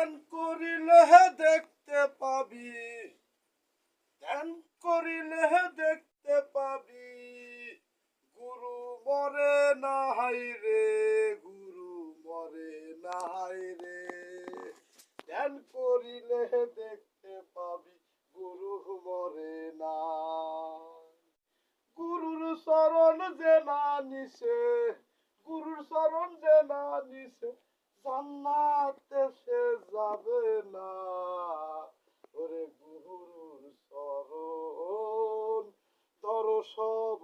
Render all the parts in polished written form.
ধ্যান করিলে দেখতে পাবি, ধ্যান করিলে দেখতে পাবি, গুরু মরে নাই রে, গুরু মরে নাই রে। ধ্যান করিলে দেখতে পাবি, গুরু মরে নাই। গুরুর শরণ যে না নিছে, গুরুর শরণ যে না নিছে, জান্নাতে সে যাবে না। ওরে গুরুর শরণ ধর সব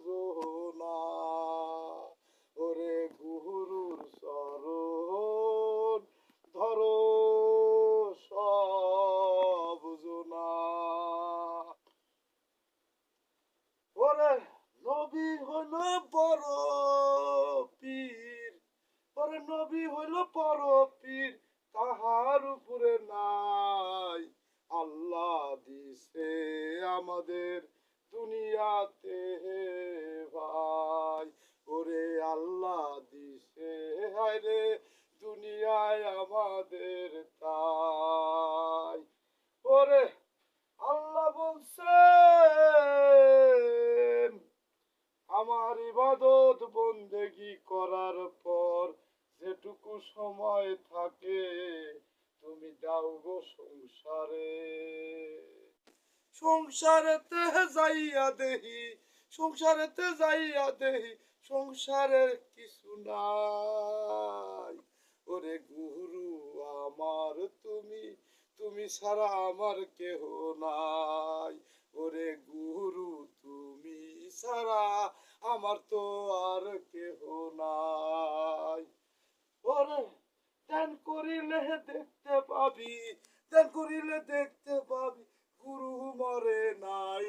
যোজনা, ওরে গুরুর শরণ ধর সব যোজনা। ওরে নবী হইল বড় পীর, ওরে নবী হইল বড় পীর, তাহার উপরে নাই। আল্লাহ দিছে আমাদের দুনিয়াতে ভাই, ওরে আল্লাহ দিছে হায়রে দুনিয়ায় আমাদের তাই। ওরে আল্লাহ বলছেন, আমার ইবাদত বন্দেগি করার পর যেটুকু সময় থাকে তুমি দাও গো সংসারে। সংসারেতে যাইয়া দেহি, সংসারেতে যাইয়া দেহি, সংসারের কিছু নাই। ওরে গুরু আমার তুমি, তুমি ছাড়া আমার কেহ নাই। ওরে গুরু তুমি ছাড়া আমার তো আর কেহ নাই। ওরে ধ্যান করিলে দেখতে পাবি, ধ্যান করিলে দেখতে পাবি, গুরু মরে নাই